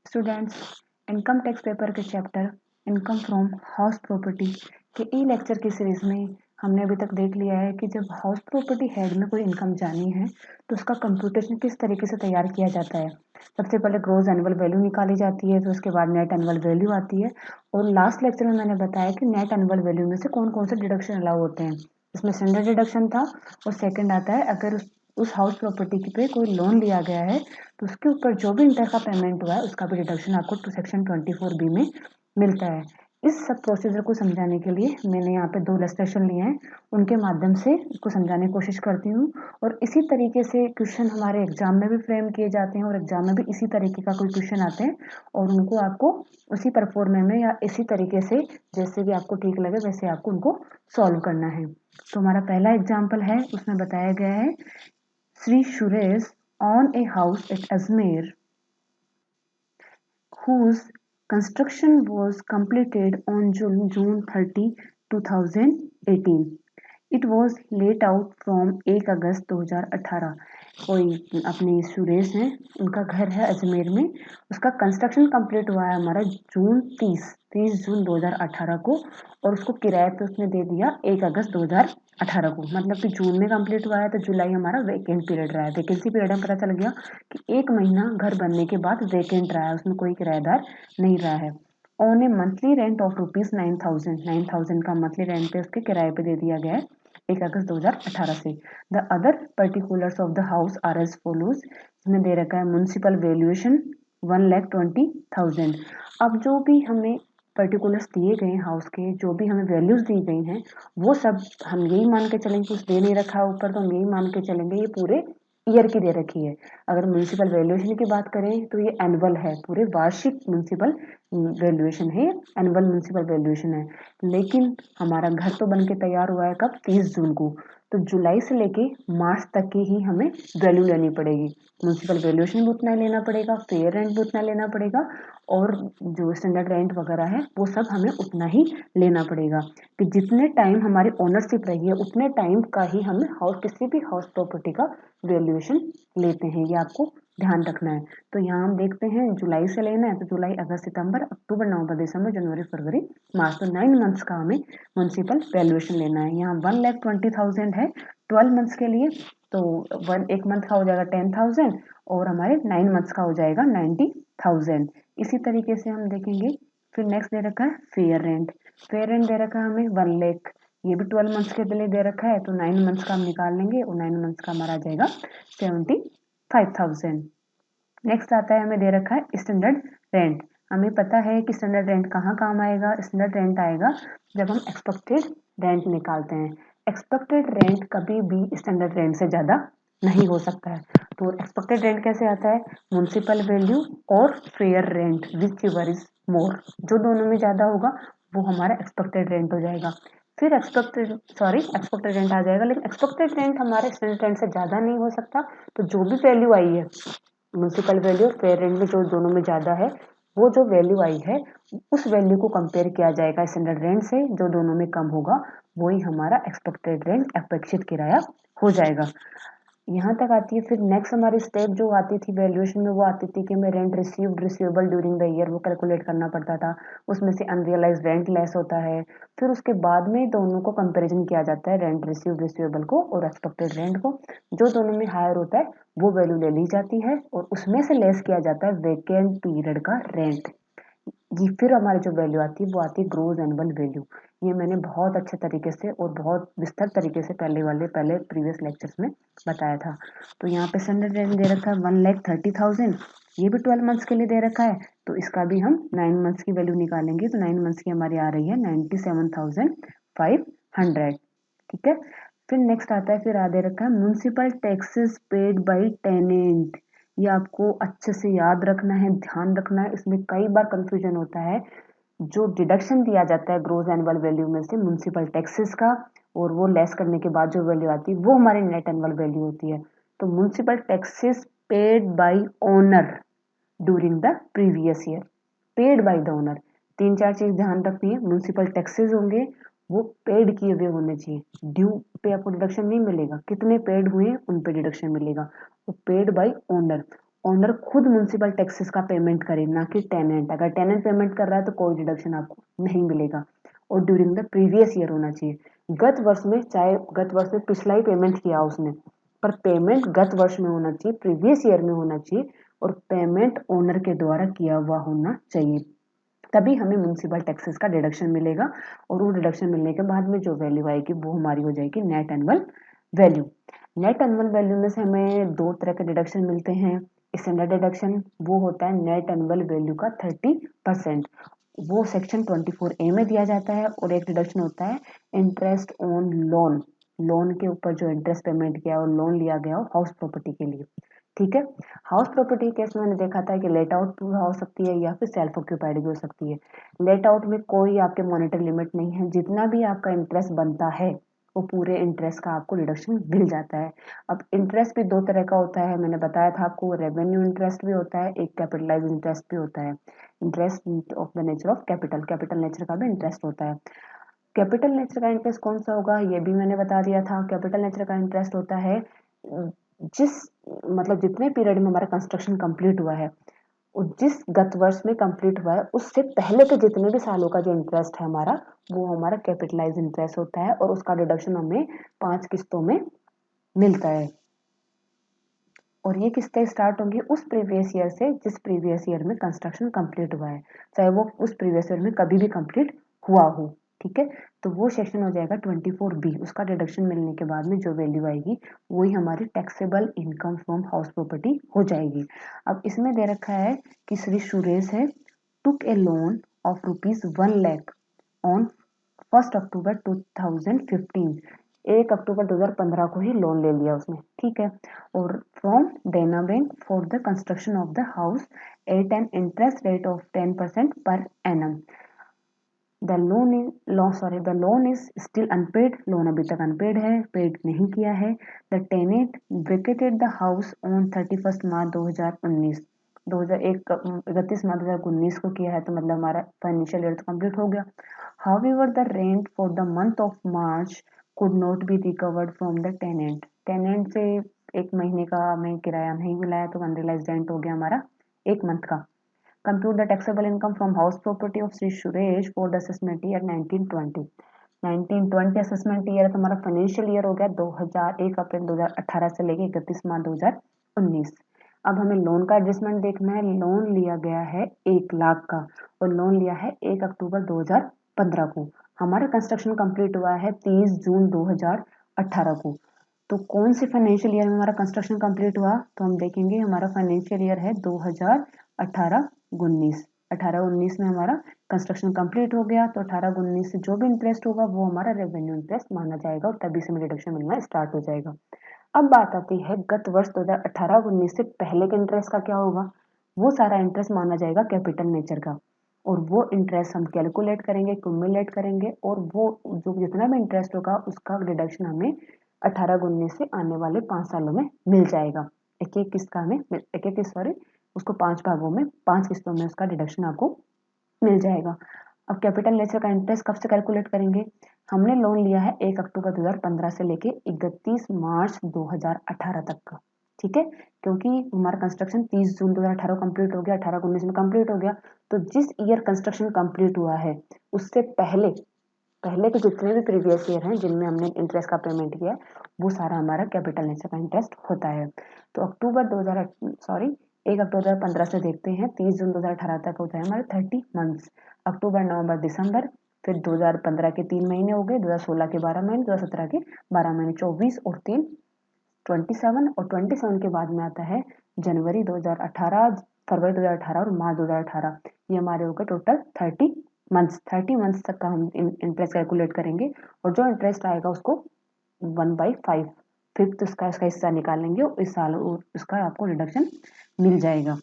Students, income tax paper के chapter income from house property के ई lecture की series में हमने अभी तक देख लिया है कि जब हाउस प्रॉपर्टी हेड में कोई इनकम जानी है तो उसका कंप्यूटेशन किस तरीके से तैयार किया जाता है। सबसे पहले ग्रॉस एनुअल वैल्यू निकाली जाती है, फिर उसके बाद नेट एनुअल वैल्यू आती है और लास्ट लेक्चर में मैंने बताया कि नेट एनुअल वैल्यू में से कौन कौन से डिडक्शन अलाउ होते हैं। इसमें स्टैंडर्ड डिडक्शन था और सेकंड आता है अगर उस हाउस प्रॉपर्टी पे कोई लोन लिया गया है तो उसके ऊपर जो भी इंटर का पेमेंट हुआ है उसका भी डिडक्शन आपको सेक्शन 24B में मिलता है। इस सब प्रोसीजर को समझाने के लिए मैंने यहाँ पे 2 इलस्ट्रेशन लिए हैं, उनके माध्यम से इसको समझाने की कोशिश करती हूँ और इसी तरीके से क्वेश्चन हमारे एग्जाम में भी फ्रेम किए जाते हैं और एग्जाम में भी इसी तरीके का कोई क्वेश्चन आते हैं और उनको आपको उसी परफॉर्मे में या इसी तरीके से जैसे भी आपको ठीक लगे वैसे आपको उनको सॉल्व करना है। तो हमारा पहला एग्जाम्पल है, उसमें बताया गया है Sri Suresh owned a house at Ajmer whose construction was completed on June 30, 2018. It was let out from 1 अगस्त 2018। कोई अपने सुरेश हैं, उनका घर है अजमेर में, उसका कंस्ट्रक्शन कंप्लीट हुआ है हमारा जून 30 जून 2018 को और उसको किराए पे उसने दे दिया 1 अगस्त 2018 को। मतलब कि जून में कंप्लीट हुआ है तो जुलाई हमारा वेकेंट पीरियड रहा है। वैकेंसी पीरियड में पता चल गया कि 1 महीना घर बनने के बाद वेकेंट रहा है, उसमें कोई किराएदार नहीं रहा है। On A monthly rent of ₹9,000 का मंथली रेंट पे उसके किराए पे दे दिया गया है 1 अगस्त 2018 से। The other particulars of the house are as follows. इसमें दे रखा है म्युनिसिपल वैल्यूएशन 1,20,000। अब जो भी हमें पर्टिकुलर्स दिए गए हैं हाउस के, जो भी हमें वैल्यूज दी गई हैं वो सब हम यही मान के चलेंगे, कुछ दे नहीं रखा है ऊपर तो हम यही मान के चलेंगे ये पूरे ईयर की दे रखी है। अगर म्युनिसिपल वैल्यूएशन की बात करें तो ये एनुअल है, पूरे वार्षिक म्युनिसिपल वैल्यूएशन है, एनुअल म्युनिसिपल वैल्यूएशन है। लेकिन हमारा घर तो बन के तैयार हुआ है कब, 30 जून को, तो जुलाई से लेके मार्च तक की ही हमें वैल्यू लेनी पड़ेगी। म्युनिसिपल वैल्यूएशन भी उतना लेना पड़ेगा, फेयर रेंट भी उतना लेना पड़ेगा और जो स्टैंडर्ड रेंट वगैरह है वो सब हमें उतना ही लेना पड़ेगा कि जितने टाइम हमारी ओनरशिप रही है उतने टाइम का ही हमें किसी भी हाउस प्रॉपर्टी का वैल्यूएशन लेते हैं, ये आपको ध्यान रखना है। तो यहाँ हम देखते हैं जुलाई से लेना है तो जुलाई, अगस्त, सितंबर, अक्टूबर, नवंबर, दिसंबर, जनवरी, फरवरी, मार्च, तो 9 मंथ्स का हमें म्युनिसिपल वैल्यूएशन लेना है। यहाँ 1,20,000 है 12 मंथ्स के लिए, तो एक मंथ का हो जाएगा 10,000 और हमारे 9 मंथ्स का हो जाएगा 90,000। इसी तरीके से हम देखेंगे। फिर नेक्स्ट दे रखा है फेयर रेंट। फेयर रेंट दे रखा है हमें 1 लाख, ये भी 12 मंथ्स के लिए दे रखा है तो 9 मंथ्स का हम निकाल लेंगे और 9 मंथ्स का हमारा आ जाएगा 75,000। नेक्स्ट आता है हमें दे रखा है स्टैंडर्ड रेंट। हमें पता है कि स्टैंडर्ड रेंट कहाँ काम आएगा, स्टैंडर्ड रेंट आएगा जब हम एक्सपेक्टेड रेंट निकालते हैं। एक्सपेक्टेड रेंट कभी भी स्टैंडर्ड रेंट से ज़्यादा नहीं हो सकता है। तो एक्सपेक्टेड रेंट कैसे आता है, म्युनिसिपल वैल्यू और fair rent which ever is more, जो दोनों में ज़्यादा होगा वो हमारा एक्सपेक्टेड रेंट हो जाएगा। फिर एक्सपेक्टेड रेंट आ जाएगा, लेकिन एक्सपेक्टेड रेंट हमारे स्टैंडर्ड रेंट से ज़्यादा नहीं हो सकता। तो जो भी वैल्यू आई है म्युनिसिपल वैल्यू और फेयर रेंट में जो दोनों में ज़्यादा है वो जो वैल्यू आई है उस वैल्यू को कंपेयर किया जाएगा स्टैंडर्ड रेंट से, जो दोनों में कम होगा वही हमारा एक्सपेक्टेड रेंट, अपेक्षित किराया हो जाएगा। यहाँ तक आती है। फिर नेक्स्ट हमारी स्टेप जो आती थी वैल्यूएशन में वो आती थी कि हमें rent received receivable during the year वो कैलकुलेट करना पड़ता था, उसमें से अनरियलाइज रेंट लेस होता है। फिर उसके बाद में दोनों को कंपैरिजन किया जाता है, रेंट रिसीव्ड रिसीवेबल को और एक्सपेक्टेड रेंट को, जो दोनों में हायर होता है वो वैल्यू ले ली जाती है और उसमें से लेस किया जाता है वेकेंट पीरियड का रेंट। जी, फिर हमारी जो वैल्यू आती है वो आती है ग्रोस एनुअल वैल्यू। ये मैंने बहुत अच्छे तरीके से और बहुत विस्तार तरीके से पहले प्रीवियस लेक्चर्स में बताया था। तो यहाँ पे स्टैंडर्ड रेंट दे रखा है 1,30,000, ये भी 12 मंथ्स के लिए दे रखा है तो इसका भी हम 9 मंथ्स की वैल्यू निकालेंगे तो 9 मंथ्स की हमारी आ रही है 97,500। ठीक है। फिर नेक्स्ट आता है, फिर आ दे रखा है municipal taxes paid by tenant. ये आपको अच्छे से याद रखना है, ध्यान रखना है, इसमें कई बार कंफ्यूजन होता है। जो डिडक्शन दिया जाता है ग्रोस एनुअल वैल्यू में से म्युनिसिपल टैक्सेस का और वो लेस करने के बाद जो वैल्यू आती है वो हमारी नेट एनुअल वैल्यू होती है। तो municipal taxes paid by owner during the previous year, paid by the owner. 3-4 चीज ध्यान रखनी है, म्युनिसिपल टैक्सेस होंगे वो पेड किए हुए होने चाहिए, ड्यू पे आपको डिडक्शन नहीं मिलेगा, कितने पेड हुए उन पे डिडक्शन मिलेगा। वो पेड बाय ओनर, ओनर खुद म्युनिसिपल टैक्सेस का पेमेंट करे, ना कि टेनेंट। अगर टेनेंट पेमेंट कर रहा है तो कोई डिडक्शन आपको नहीं मिलेगा। और ड्यूरिंग द प्रीवियस ईयर होना चाहिए, गत वर्ष में, चाहे गत वर्ष में पिछला ही पेमेंट किया उसने, पर पेमेंट गत वर्ष में होना चाहिए, प्रीवियस ईयर में होना चाहिए, और पेमेंट ओनर के द्वारा किया हुआ होना चाहिए, तभी हमें म्युनिसिपल टैक्सेस का डिडक्शन मिलेगा। और वो डिडक्शन मिलने के बाद में जो वैल्यू आएगी वो हमारी हो जाएगी net annual value. Net annual value में से हमें दो तरह के डिडक्शन मिलते हैं। स्टैंडर्ड डिडक्शन वो होता है नेट एनुअल वैल्यू का 30%, वो सेक्शन 24A में दिया जाता है। और एक डिडक्शन होता है इंटरेस्ट ऑन लोन, लोन के ऊपर जो इंटरेस्ट पेमेंट किया और लोन लिया गया हो हाउस प्रॉपर्टी के लिए। ठीक है, हाउस प्रॉपर्टी केस में मैंने देखा था कि लेट आउट पूरा हो सकती है या फिर सेल्फ ऑक्यूपाइड भी हो सकती है। लेट आउट में कोई आपके मॉनेटरी लिमिट नहीं है, जितना भी आपका इंटरेस्ट बनता है वो पूरे इंटरेस्ट का आपको डिडक्शन मिल जाता है। अब इंटरेस्ट भी दो तरह का होता है, मैंने बताया था आपको, रेवेन्यू इंटरेस्ट भी होता है, एक कैपिटलाइज इंटरेस्ट भी होता है। Interest of the nature of capital, capital nature का भी इंटरेस्ट होता है। कैपिटल नेचर का इंटरेस्ट कौन सा होगा ये भी मैंने बता दिया था। कैपिटल नेचर का इंटरेस्ट होता है जिस, मतलब जितने पीरियड में हमारा कंस्ट्रक्शन कंप्लीट हुआ है, जिस गत वर्ष में कंप्लीट हुआ है उससे पहले के जितने भी सालों का जो इंटरेस्ट है हमारा, वो हमारा कैपिटलाइज इंटरेस्ट होता है, और उसका डिडक्शन हमें 5 किस्तों में मिलता है। और ये किस्तें स्टार्ट होंगी उस प्रीवियस ईयर से जिस प्रीवियस ईयर में कंस्ट्रक्शन कंप्लीट हुआ है, चाहे वो उस प्रीवियस ईयर में कभी भी कंप्लीट हुआ हो। ठीक है, तो वो सेक्शन हो जाएगा 24B। उसका डिडक्शन मिलने के बाद में जो वैल्यू आएगी वही हमारी taxable income from house property हो जाएगी। अब इसमें दे रखा है कि श्री सुरेश है टुक ए लोन ऑफ ₹1 लाख ऑन 1 अक्टूबर 2015, 1 अक्टूबर 2015 को ही लोन ले लिया उसने। ठीक है, और from Dena bank for the construction of the house at an interest rate of 10% per annum. The loan is still unpaid, loan अभी तक अनपेड है, पेड नहीं किया है। The tenant vacated the house on 31 March 2019, 31 March 2019 को किया है, तो मतलब हमारा फाइनेंशियल ईयर तो कंप्लीट हो गया। However, the rent for the month of March could not be recovered from the tenant. Tenant से एक महीने का हमें किराया नहीं मिला है, तो अनरियलाइज्ड रेंट हो गया हमारा एक मंथ का। Compute the taxable income from house property of Sri Suresh for the assessment year 1920. 1920 assessment year तो हमारा फाइनेंशियल ईयर हो गया 1 अप्रैल 2018 से लेके 31 मार्च 2019। अब हमें लोन का एडजस्टमेंट देखना है। लोन लिया गया है 1 लाख का, और लोन लिया है 1 अक्टूबर 2015 को। हमारा कंस्ट्रक्शन कंप्लीट हुआ है 30 जून 2018 को। तो कौन से फाइनेंशियल ईयर में हमारा कंस्ट्रक्शन कंप्लीट हुआ, तो हम देखेंगे हमारा फाइनेंशियल ईयर है 2018-19। 18-19 में हमारा कंस्ट्रक्शन कंप्लीट हो गया, तो 18-19 से जो भी इंटरेस्ट होगा वो हमारा रेवेन्यू इंटरेस्ट माना जाएगा, और तभी से डिडक्शन मिलना स्टार्ट हो जाएगा। अब बात आती है गत वर्ष 2018-19 से पहले के इंटरेस्ट का क्या होगा। वो सारा इंटरेस्ट माना जाएगा कैपिटल नेचर का, और वो इंटरेस्ट हम कैलकुलेट करेंगे, क्यूमुलेट करेंगे, और वो जो जितना भी इंटरेस्ट होगा उसका डिडक्शन हमें 18-19 से आने वाले 5 सालों में मिल जाएगा। एक एक किस्त का हमें एक एक किस्त, सॉरी, उसको 5 भागों में 5 किस्तों में उसका डिडक्शन आपको मिल जाएगा। अब कैपिटल नेचर का इंटरेस्ट कब से कैलकुलेट करेंगे। हमने लोन लिया है 1 अक्टूबर 2015 से लेके 31 मार्च 2018 तक का। ठीक है, क्योंकि हमारा कंस्ट्रक्शन 30 जून 2018 कंप्लीट हो गया, 18-19 में कंप्लीट हो गया, तो जिस ईयर कंस्ट्रक्शन कंप्लीट हुआ है उससे पहले पहले के जितने भी प्रीवियस ईयर हैं जिनमें हमने इंटरेस्ट का पेमेंट किया है वो सारा हमारा कैपिटल नेचर का इंटरेस्ट होता है। तो 1 अक्टूबर 2015 से देखते हैं 30 जून 2018 तक होता है हमारे 30 मंथ्स। अक्टूबर, नवंबर, दिसंबर, फिर 2015 के 3 महीने हो गए, 2016 के 12 महीने, 2017 के 12 महीने, 24 और 3 27, और 27 के बाद में आता है जनवरी 2018, फरवरी 2018 और मार्च 2018। ये हमारे हो गए टोटल 30 मंथ्स तक का हम इंटरेस्ट कैलकुलेट करेंगे, और जो इंटरेस्ट आएगा उसको 1/5 फिफ्थ उसका हिस्सा निकालेंगे, और इस साल उसका आपको रिडक्शन मिल जाएगा।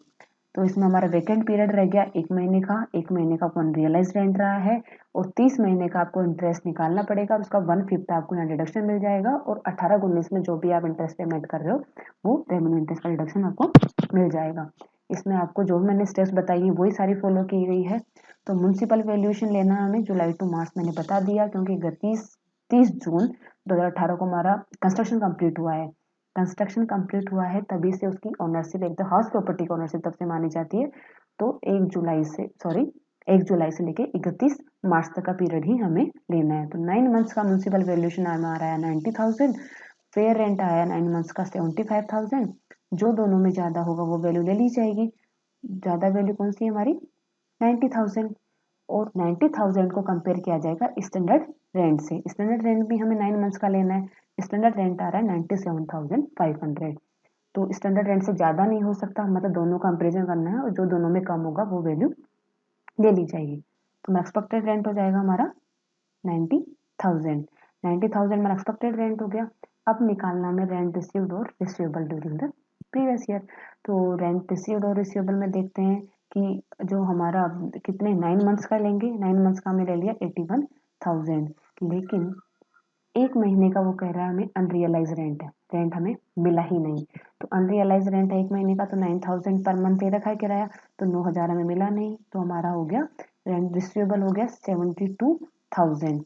तो इसमें हमारा वेकेंट पीरियड रह गया 1 महीने का, 1 महीने का आपको अनरियलाइज रेंट रहा है, और 30 महीने का आपको इंटरेस्ट निकालना पड़ेगा, और उसका 1/5 आपको यहाँ डिडक्शन मिल जाएगा, और 18-19 में जो भी आप इंटरेस्ट पेमेंट कर रहे हो वो रेवेन्यू इंटरेस्ट का डिडक्शन आपको मिल जाएगा। इसमें आपको जो मैंने स्टेप्स बताई है वही सारी फॉलो की गई है। तो म्युनिसिपल वैल्यूएशन लेना हमें जुलाई टू मार्च मैंने बता दिया, क्योंकि 30 जून 2018 को हमारा कंस्ट्रक्शन कंप्लीट हुआ है, कंस्ट्रक्शन कंप्लीट हुआ है तभी से उसकी ओनरशिप, एक तो हाउस प्रॉपर्टी की ओनरशिप तब से मानी जाती है। तो 1 जुलाई से लेके 31 मार्च तक का पीरियड ही हमें लेना है। तो 9 मंथ्स का म्यूनसिपल वैल्यूएशन हमारा आया 90,000, फेयर रेंट आया 9 मंथ्स का 75,000। जो दोनों में ज्यादा होगा वो वैल्यू ले ली जाएगी। ज्यादा वैल्यू कौन सी है हमारी? 90,000। और 90,000 को कंपेयर किया जाएगा स्टैंडर्ड रेंट से। स्टैंडर्ड रेंट भी हमें 9 मंथ्स का लेना है। स्टैंडर्ड रेंट आ रहा है 97,500। तो स्टैंडर्ड रेंट से ज्यादा नहीं हो सकता, मतलब दोनों कंपेरिजन करना है और जो दोनों में कम होगा वो वैल्यू ले ली जाएगी। तो एक्सपेक्टेड रेंट हो जाएगा हमारा 90,000। 90,000 में एक्सपेक्टेड रेंट हो गया। अब निकालना में रेंट रिसीव्ड और receivable during the previous year. तो रेंट रिसीव्ड और रिसीवेबल में देखते हैं कि जो हमारा कितने 9 मंथ्स का लेंगे। 9 मंथ्स का हमने ले लिया 81,000, लेकिन एक महीने का वो कह रहा है हमें अनरियलाइज रेंट है, रेंट हमें मिला ही नहीं। तो अनरियलाइज रेंट है एक महीने का, तो 9,000 पर मंथ दे रखा है किराया, तो 9,000 हमें मिला नहीं। तो हमारा हो गया रेंट रिसीवेबल हो गया 72,000।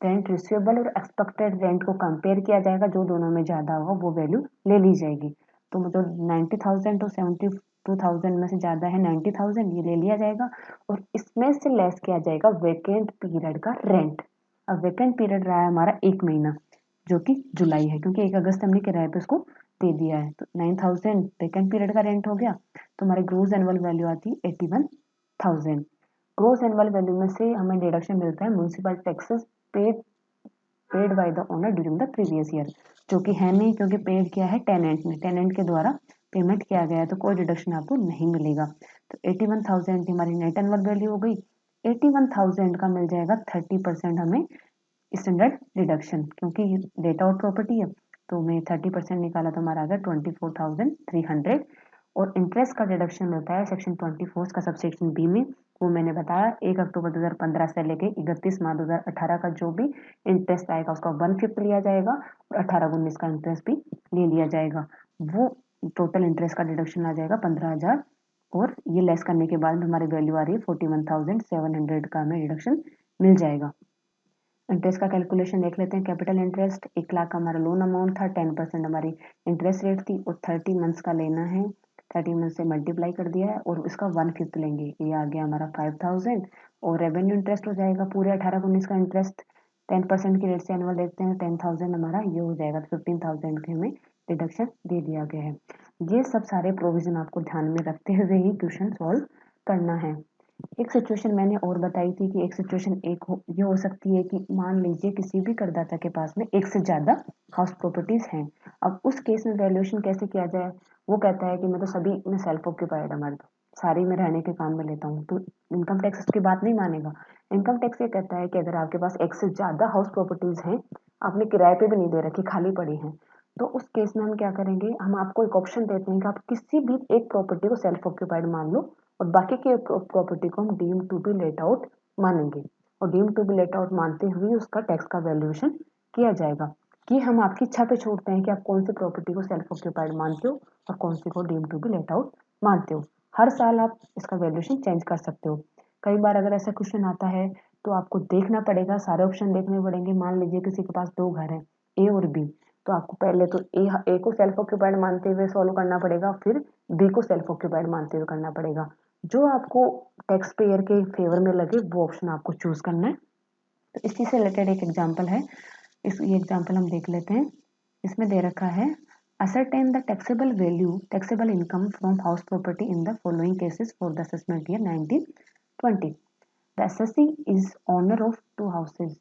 रेंट रिसीवेबल और एक्सपेक्टेड रेंट को कंपेयर किया जाएगा, जो दोनों में ज्यादा होगा वो वैल्यू ले ली जाएगी। तो मतलब 90,000 तो 72,000 में से ज्यादा है 90,000, ये ले लिया जाएगा और इसमें से लेस किया जाएगा वेकेंट पीरियड का रेंट। अब वेकेंट पीरियड रहा है हमारा 1 महीना, जो कि जुलाई है, क्योंकि 1 अगस्त हमने किराए पे उसको दे दिया है। तो 9,000 वेकेंट पीरियड का रेंट हो गया। तो हमारी ग्रोस एनुअल वैल्यू आती है 81,000। ग्रोस एनुअल वैल्यू में से हमें डिडक्शन मिलता है municipal taxes paid by the owner during the previous year, जो कि है नहीं, क्योंकि पेड किया है टेनेंट ने, टेनेंट के द्वारा पेमेंट किया गया है, तो कोई डिडक्शन आपको नहीं मिलेगा। तो 81,000 की हमारी नेट एनुअल वैल्यू हो गई। 81,000 का मिल जाएगा 30% हमें स्टैंडर्ड डिडक्शन, क्योंकि डेटा आउट प्रॉपर्टी है। तो मैं 30% निकाला तो हमारा आ गया 24,300। और इंटरेस्ट का डिडक्शन मिलता है सेक्शन 24 का सबसेक्शन बी में। वो मैंने बताया 1 अक्टूबर 2015 से लेके 31 मार्च 2018 का जो भी इंटरेस्ट आएगा उसका 1/5 लिया जाएगा और 18-19 का इंटरेस्ट भी ले लिया जाएगा। वो टोटल इंटरेस्ट का डिडक्शन आ जाएगा 15,000। और ये लेस करने के बाद हमारी वैल्यू आ रही है 41,700 का हमें डिडक्शन मिल जाएगा। इंटरेस्ट का कैलकुलेशन देख लेते हैं। कैपिटल इंटरेस्ट 1 लाख का हमारा लोन अमाउंट था, 10% हमारी इंटरेस्ट रेट थी और 30 मंथ्स का लेना है। 30 मंथ से मल्टीप्लाई कर दिया है और इसका 1/5 लेंगे, ये आ गया हमारा 5,000। और रेवेन्यू इंटरेस्ट हो जाएगा पूरे 18-19 का इंटरेस्ट 10% की रेट से एनुअल देखते हैं 10,000 हमारा ये हो जाएगा। 15,000 के हमें डिडक्शन दे दिया गया है। ये सब सारे प्रोविजन आपको ध्यान में रखते हुए ही क्वेश्चन सॉल्व करना है। एक सिचुएशन मैंने और बताई थी कि एक सिचुएशन ये हो सकती है कि मान लीजिए किसी भी करदाता के पास में एक से ज्यादा हाउस प्रॉपर्टीज हैं। अब उस केस में वैल्यूएशन कैसे किया जाए? वो कहता है कि मैं तो सभी में सेल्फ ऑक्यूपाइड है, मर्द सारी में रहने के काम में लेता हूँ, तो इनकम टैक्स उसकी बात नहीं मानेगा। इनकम टैक्स ये कहता है कि अगर आपके पास एक से ज्यादा हाउस प्रॉपर्टीज हैं, आपने किराए पे भी नहीं दे रखी, खाली पड़ी हैं, तो उस केस में हम क्या करेंगे, हम आपको एक ऑप्शन देते हैं कि आप किसी भी एक प्रॉपर्टी को सेल्फ ऑक्यूपाइड मान लो और बाकी के प्रॉपर्टी को हम deem to be let out मानेंगे। और deem to be let out मानते हुए उसका टैक्स का वैल्यूएशन किया जाएगा। कि हम आपकी इच्छा पे छोड़ते हैं कि आप कौन सी प्रॉपर्टी को सेल्फ ऑक्यूपाइड मानते हो और कौन सी को deem to be let out मानते हो। हर साल आप इसका वैल्यूएशन चेंज कर सकते हो। कई बार अगर ऐसा क्वेश्चन आता है तो आपको देखना पड़ेगा, सारे ऑप्शन देखने पड़ेंगे। मान लीजिए किसी के पास 2 घर हैं, ए और बी, तो आपको पहले तो ए को सेल्फ ऑक्यूपाइड मानते हुए सॉल्व करना पड़ेगा, फिर बी को सेल्फ ऑक्यूपाइड मानते हुए करना पड़ेगा। जो आपको टैक्स पेयर के फेवर में लगे वो ऑप्शन आपको चूज करना है। तो इसी से रिलेटेड एक एग्जांपल है, ये एग्जांपल हम देख लेते हैं। इसमें दे रखा है ascertain the taxable income from house property in the following cases for the assessment year 1920. The assessee is owner of 2 houses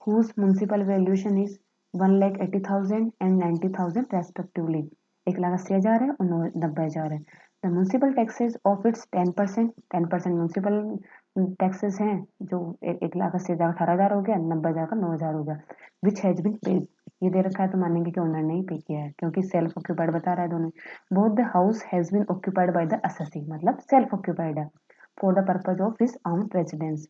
whose municipal valuation is 1,80,000 and 90,000 respectively. 1,80,000 है और 90,000 है। The municipal taxes of its 10% municipal taxes हैं, जो 1,80,000 18,000 हो गया, 90,000 का 9,000 हो गया। Which has been paid, ये दे रखा है तो मानेंगे कि ओनर ने ही पे किया है, क्योंकि सेल्फ ऑक्यूपाइड बता रहा है दोनों। Both the house has been occupied by the assessee, मतलब सेल्फ ऑक्यूपाइड है, for the purpose of his own residence.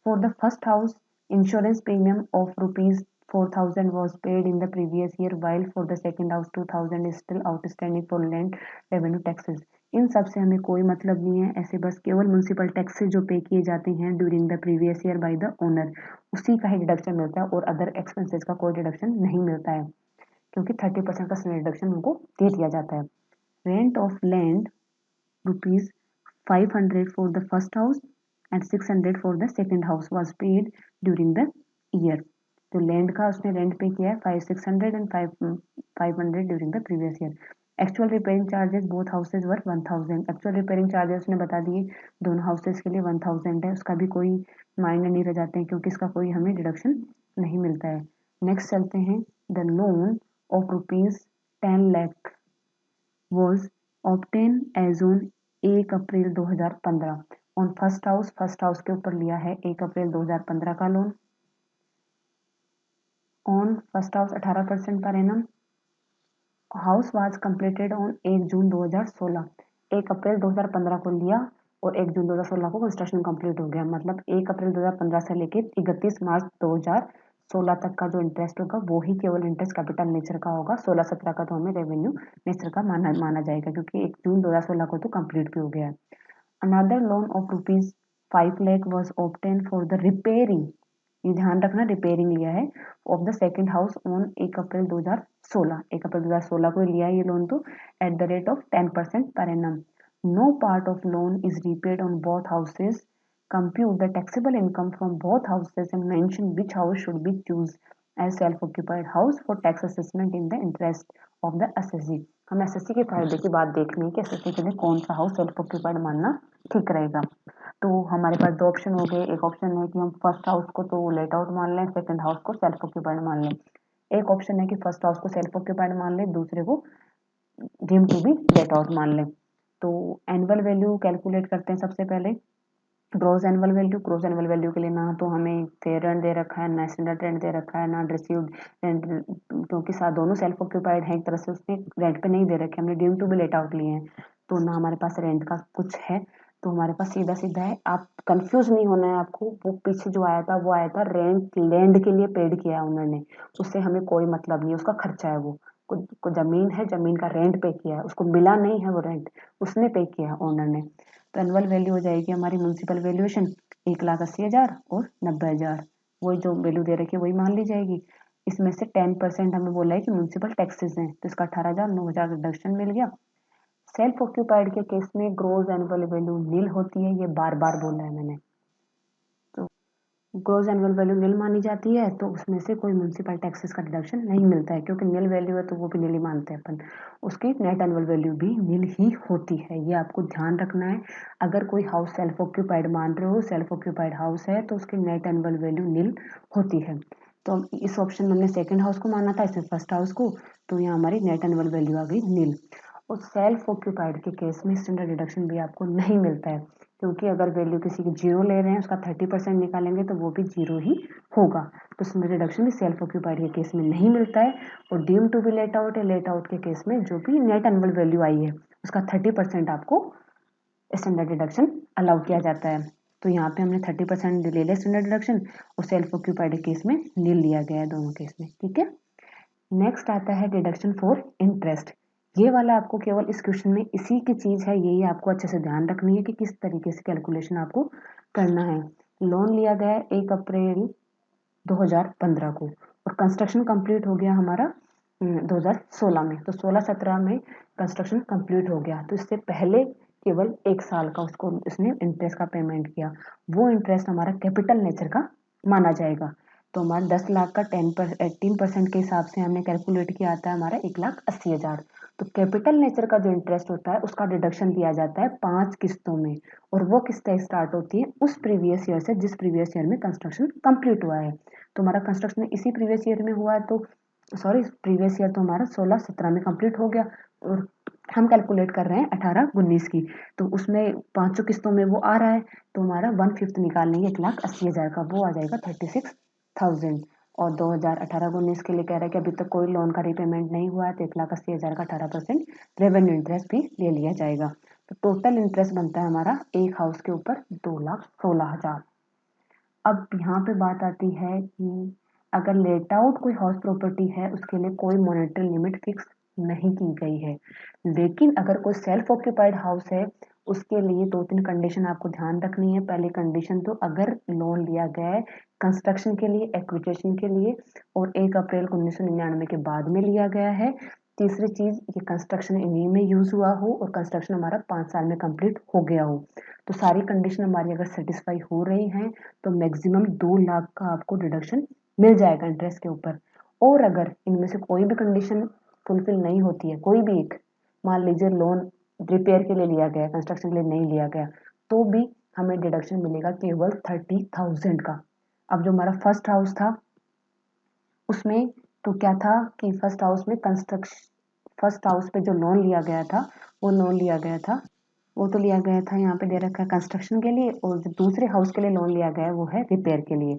For the first house, insurance premium of rupees 4,000 was paid in the previous year, while for the second house 2,000 is still outstanding for land revenue taxes. इन सब से हमें कोई मतलब नहीं है, ऐसे बस केवल म्यूनसिपल टैक्सेस जो पे किए जाते हैं during the previous year by the owner, उसी का ही डिडक्शन मिलता है और अदर एक्सपेंसेस का कोई डिडक्शन नहीं मिलता है। क्योंकि 30% का स्टैंडर्ड डिडक्शन उनको दे दिया जाता है। Rent of land ₹500 for the first house and 600 for the second house was paid during the year. तो लैंड का उसने रेंट पे किया है 600 and 500 during the previous year. Actual repairing charges both houses were 1000। Actual repairing charges उसने बता दिए दोनों हाउसेज के लिए 1000 है, उसका भी कोई मायने नहीं रह जाते हैं क्योंकि इसका कोई हमें डिडक्शन नहीं मिलता है। नेक्स्ट चलते हैं, the loan of ₹10 lakh was obtained as on 1 April 2015 on first house के ऊपर लिया है 1 अप्रैल 2015 का loan. On first house 18% per annum. House was completed on 1 जून 2016। 1 अप्रैल 2015 को लिया और 1 जून 2016 को कंस्ट्रक्शन कंप्लीट हो गया, मतलब 1 अप्रैल 2015 से लेकर 31 मार्च 2016 तक का जो इंटरेस्ट होगा वो ही केवल इंटरेस्ट कैपिटल नेचर का होगा। 16-17 का तो हमें रेवेन्यू नेचर का माना जाएगा क्योंकि 1 जून 2016 को तो कंप्लीट भी हो गया है। Another loan of ₹5 lakh was obtain for the repairing, ये ध्यान रखना रिपेयरिंग लिया है, of the second house on 1 अप्रैल 2016। 1 अप्रैल 2016 को लिया है ये लोन तो at the rate of 10% per annum. No part of loan is repaid on both houses. Compute the taxable income from both houses and mention which house should be chose as self occupied house for tax assessment in the interest of the assessee. हम assessee के फायदे की बात देखनी है कि SSC के लिए कौन सा हाउस सेल्फ ऑक्यूपाइड मानना ठीक रहेगा। तो हमारे पास दो ऑप्शन हो गए, एक ऑप्शन है कि हम फर्स्ट हाउस को तो लेट आउट मान लें, सेकंड हाउस को सेल्फ ऑक्यूपाइड मान लें। एक ऑप्शन है कि फर्स्ट हाउस को सेल्फ ऑक्यूपाइड मान लें, दूसरे को deem to be let out मान लें। तो एनुअल वैल्यू कैलकुलेट करते हैं सबसे पहले। ग्रॉस एनुअल वैल्यू के लिए ना तो हमें फेयर रेंट दे रखा है, ना स्टैंडर्ड रेंट दे रखा है, ना रिसीव्ड रेंट, क्योंकि दोनों सेल्फ ऑक्यूपाइड हैं एक तरह से, उसने रेंट पे नहीं दे रखे, हमने due to be let out लिए हैं, तो ना हमारे पास रेंट का कुछ है। तो हमारे पास सीधा सीधा है, आप कंफ्यूज नहीं होना है आपको। वो पीछे जो आया था वो आया था रेंट लैंड के लिए पेड किया है उन्होंने, उससे हमें कोई मतलब नहीं है, उसका खर्चा है वो। को जमीन है, जमीन का रेंट पे किया है, उसको मिला नहीं है वो रेंट, उसने पे किया है ओनर ने। तो एनुअल वैल्यू हो जाएगी हमारी म्यूनसिपल वैल्यूएशन 1,80,000 और 90,000, वही जो वैल्यू दे रखी है वही मान ली जाएगी। इसमें से 10% हमें बोला है कि म्यूनसिपल टैक्सेस हैं, तो इसका 18,000 9,000 रिडक्शन मिल गया। सेल्फ ऑक्यूपाइड के केस में ग्रोस एनुअल वैल्यू नील होती है, ये बार बार बोला है मैंने। तो ग्रोस एनुअल वैल्यू नील मानी जाती है तो उसमें से कोई म्यूनसिपल टैक्सेस का डिडक्शन नहीं मिलता है, क्योंकि नील वैल्यू है तो वो भी नील ही मानते हैं अपन। उसकी नेट एनुअल वैल्यू भी नील ही होती है, ये आपको ध्यान रखना है। अगर कोई हाउस सेल्फ ऑक्यूपाइड मान रहे हो, सेल्फ ऑक्यूपाइड हाउस है तो उसकी नेट एनुअल वैल्यू नील होती है। तो इस ऑप्शन में हमने सेकेंड हाउस को माना था, इसमें फर्स्ट हाउस को, तो यहाँ हमारी नेट एनुअल वैल्यू आ गई नील। और सेल्फ ऑक्यूपाइड के केस में स्टैंडर्ड डिडक्शन भी आपको नहीं मिलता है, क्योंकि अगर वैल्यू किसी की 0 ले रहे हैं, उसका 30% निकालेंगे तो वो भी 0 ही होगा। तो स्टैंडर्ड डिडक्शन भी सेल्फ ऑक्यूपाइड के केस में नहीं मिलता है। और deem to be let out है, लेट आउट के केस में जो भी नेट एनुअल वैल्यू आई है उसका 30% आपको स्टैंडर्ड डिडक्शन अलाउ किया जाता है। तो यहाँ पे हमने 30% ले लिया स्टैंडर्ड डिडक्शन, और सेल्फ ऑक्यूपाइड केस में नील लिया गया है दोनों केस में, ठीक है। नेक्स्ट आता है डिडक्शन फॉर इंटरेस्ट। ये वाला आपको केवल इस क्वेश्चन में इसी की चीज है, यही आपको अच्छे से ध्यान रखनी है कि किस तरीके से कैलकुलेशन आपको करना है। लोन लिया गया है 1 अप्रैल 2015 को और कंस्ट्रक्शन कंप्लीट हो गया हमारा 2016 में, तो 16-17 में कंस्ट्रक्शन कंप्लीट हो गया। तो इससे पहले केवल 1 साल का उसको इसने इंटरेस्ट का पेमेंट किया, वो इंटरेस्ट हमारा कैपिटल नेचर का माना जाएगा। तो हमारा 10 लाख का 18% के हिसाब से हमने कैलकुलेट किया आता है हमारा 1,80,000। तो कैपिटल नेचर का जो इंटरेस्ट होता है उसका डिडक्शन दिया जाता है 5 किस्तों में, और वो किस्तें स्टार्ट होती है उस प्रीवियस ईयर से जिस प्रीवियस ईयर में कंस्ट्रक्शन कंप्लीट हुआ है। तो हमारा कंस्ट्रक्शन इसी प्रीवियस ईयर में हुआ है, तो सॉरी प्रीवियस ईयर तो हमारा 16-17 में कंप्लीट हो गया, और हम कैलकुलेट कर रहे हैं 18-19 की, तो उसमें 500 किस्तों में वो आ रहा है, तो हमारा 1/5 निकाल लेंगे 1,80,000 का, वो आ जाएगा 36,000। और 2018-19 के लिए कह रहा है कि अभी तक कोई लोन का रीपेमेंट नहीं हुआ है, तो 1,80,000 का 18% रेवेन्यू इंटरेस्ट भी ले लिया जाएगा। तो टोटल इंटरेस्ट बनता है हमारा एक हाउस के ऊपर 2,16,000। अब यहाँ पे बात आती है कि अगर लेट आउट कोई हाउस प्रॉपर्टी है उसके लिए कोई मॉनेटरी लिमिट फिक्स नहीं की गई है। लेकिन अगर कोई सेल्फ ऑक्यूपाइड हाउस है, उसके लिए 2-3 कंडीशन आपको ध्यान रखनी है। पहली कंडीशन तो अगर लोन लिया गया है कंस्ट्रक्शन के लिए, एक्विजिशन के लिए और 1 अप्रैल 1999 के बाद में लिया गया है। तीसरी चीज़, ये कंस्ट्रक्शन इन्हीं में यूज़ हुआ हो और कंस्ट्रक्शन हमारा 5 साल में कंप्लीट हो गया हो। तो सारी कंडीशन हमारी अगर सेटिस्फाई हो रही हैं तो मैक्सिमम 2 लाख का आपको डिडक्शन मिल जाएगा इंटरेस्ट के ऊपर। और अगर इनमें से कोई भी कंडीशन फुलफिल नहीं होती है, कोई भी एक, मान लीजिए लोन रिपेयर के लिए लिया गया, कंस्ट्रक्शन के लिए नहीं लिया गया, तो भी हमें डिडक्शन मिलेगा केवल 30,000 का। अब जो हमारा फर्स्ट हाउस था उसमें तो क्या था कि फर्स्ट हाउस पे जो लोन लिया गया था वो लोन लिया गया था वो तो लिया गया था, यहाँ पे दे रखा है कंस्ट्रक्शन के लिए, और जो दूसरे हाउस के लिए लोन लिया गया है वो है रिपेयर के लिए।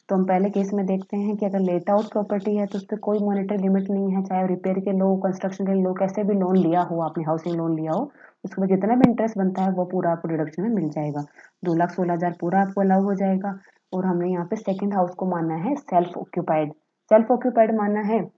तो हम पहले केस में देखते हैं कि अगर लेट आउट प्रॉपर्टी है तो उस पर कोई मॉनेटरी लिमिट नहीं है, चाहे रिपेयर के लो, कंस्ट्रक्शन के लो, कैसे भी लोन लिया हो आपने, हाउसिंग लोन लिया हो, उसके बाद जितना भी इंटरेस्ट बनता है वो पूरा आपको डिडक्शन में मिल जाएगा। 2,16,000 पूरा आपको अलाउ हो जाएगा। और हमने यहाँ पे सेकेंड हाउस को मानना है सेल्फ ऑक्यूपाइड मानना है।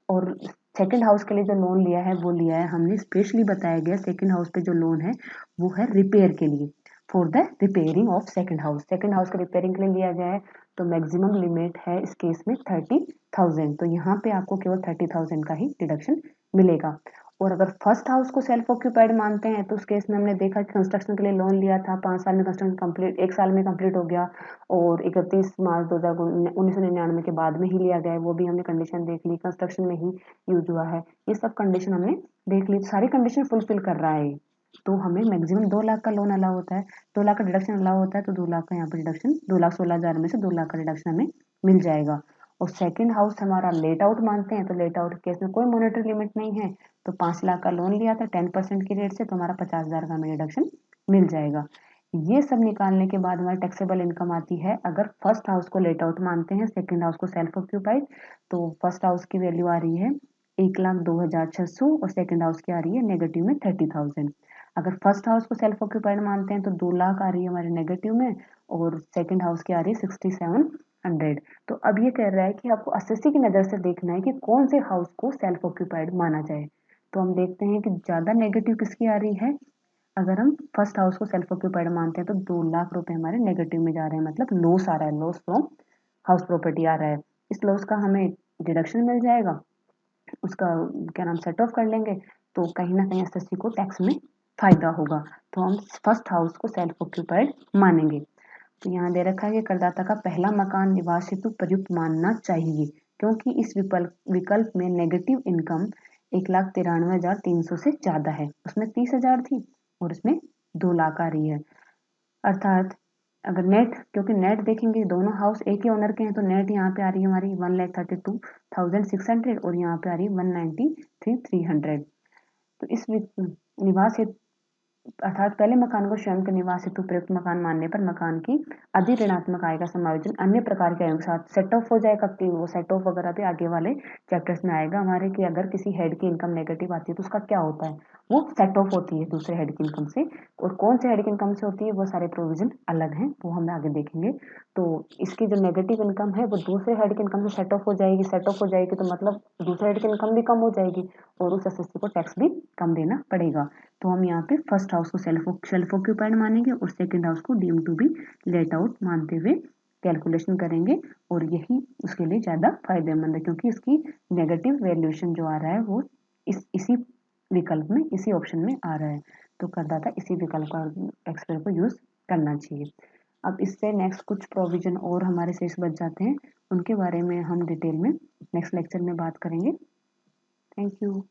और सेकंड हाउस के लिए जो लोन लिया है वो लिया है हमने, स्पेशली बताया गया सेकंड हाउस पे जो लोन है वो है रिपेयर के लिए, for the repairing of second house के रिपेयरिंग के लिए लिया गया है। तो मैक्सिमम लिमिट है इस केस में 30,000, तो यहाँ पे आपको केवल 30,000 का ही डिडक्शन मिलेगा। और अगर फर्स्ट हाउस को सेल्फ ऑक्यूपाइड मानते हैं तो उस केस में हमने देखा कि कंस्ट्रक्शन के लिए लोन लिया था, 5 साल में कंस्ट्रक्शन कंप्लीट, 1 साल में कंप्लीट हो गया और 31 मार्च 1999 के बाद में ही लिया गया है, वो भी हमने कंडीशन देख ली, कंस्ट्रक्शन में ही यूज हुआ है, ये सब कंडीशन हमने देख ली, सारी कंडीशन फुलफिल कर रहा है। तो हमें मैक्सिमम 2 लाख का लोन अलाउ होता है, 2 लाख का डिडक्शन अलाउ होता है, तो 2 लाख का यहाँ पर डिडक्शन, 2,16,000 में से 2 लाख का डिडक्शन हमें मिल जाएगा। और सेकंड हाउस हमारा लेट आउट मानते हैं तो लेट आउट केस में कोई मॉनेटरी लिमिट नहीं है, तो 5 लाख का लोन लिया था 10% की रेट से, तो हमारा 50,000 का हमें डिडक्शन मिल जाएगा। ये सब निकालने के बाद हमारी टैक्सेबल इनकम आती है। अगर फर्स्ट हाउस को लेट आउट मानते हैं, सेकंड हाउस को सेल्फ ऑक्यूपाइड, तो फर्स्ट हाउस की वैल्यू आ रही है 1,02,600 और सेकंड हाउस की आ रही है नेगेटिव में 30,000। अगर फर्स्ट हाउस को सेल्फ ऑक्यूपाइड मानते हैं तो 2 लाख आ रही है हमारे नेगेटिव में और सेकंड हाउस की आ रही है 6,700। तो अब ये कह रहा है कि आपको असेसी की नज़र से देखना है कि कौन से हाउस को सेल्फ ऑक्यूपाइड माना जाए। तो हम देखते हैं कि ज़्यादा नेगेटिव किसकी आ रही है। अगर हम फर्स्ट हाउस को सेल्फ ऑक्यूपाइड मानते हैं तो 2 लाख रुपए हमारे नेगेटिव में जा रहे हैं, मतलब लॉस आ रहा है, लॉस फ्रॉम हाउस प्रॉपर्टी आ रहा है। इस लॉस का हमें डिडक्शन मिल जाएगा, उसका क्या नाम सेट ऑफ कर लेंगे, तो कहीं ना कहीं एसएससी को टैक्स में फायदा होगा। तो हम फर्स्ट हाउस को सेल्फ ऑक्यूपाइड मानेंगे। तो यहाँ दे रखा है कि करदाता का पहला मकान निवास हेतु प्रयुक्त मानना चाहिए, क्योंकि इस विकल्प में नेगेटिव इनकम 1,93,300 से ज्यादा है, उसमें 30,000 थी और इसमें 2 लाख आ रही है। अर्थात अगर नेट, क्योंकि नेट देखेंगे दोनों हाउस एक ही ओनर के हैं, तो नेट यहाँ पे आ रही है हमारी 1,32,600 और यहाँ पे आ रही है 1,93,300। तो इस निवास हेतु अर्थात पहले मकान को स्वयं के निवास हेतु प्रयुक्त मकान मानने पर मकान की अधिक ऋणात्मक आय का समायोजन अन्य प्रकार के आयों के साथ सेट ऑफ हो जाएगा। कि वो सेट ऑफ वगैरह भी आगे वाले चैप्टर्स में आएगा हमारे, कि अगर किसी हेड की इनकम नेगेटिव आती है तो उसका क्या होता है, वो सेट ऑफ होती है दूसरे हेड की इनकम से, और कौन से हेड की इनकम से होती है वो सारे प्रोविजन अलग हैं, वो हम आगे देखेंगे। तो इसकी जो नेगेटिव इनकम है वो दूसरे हेड की इनकम से सेट ऑफ हो जाएगी, सेट ऑफ हो जाएगी तो मतलब दूसरे हेड की इनकम भी कम हो जाएगी और उस एसएससी को टैक्स भी कम देना पड़ेगा। तो हम यहाँ पे फर्स्ट हाउस को सेल्फ ऑक्यूपाइड मानेंगे और सेकंड हाउस को deem to be let out मानते हुए कैलकुलेशन करेंगे, और यही उसके लिए ज़्यादा फायदेमंद है क्योंकि इसकी नेगेटिव वैल्यूएशन जो आ रहा है वो इसी विकल्प में, इसी ऑप्शन में आ रहा है। तो करदाता इसी विकल्प का एक्सपेयर को यूज करना चाहिए। अब इससे नेक्स्ट कुछ प्रोविजन और हमारे शेष बच जाते हैं, उनके बारे में हम डिटेल में नेक्स्ट लेक्चर में बात करेंगे। Thank you.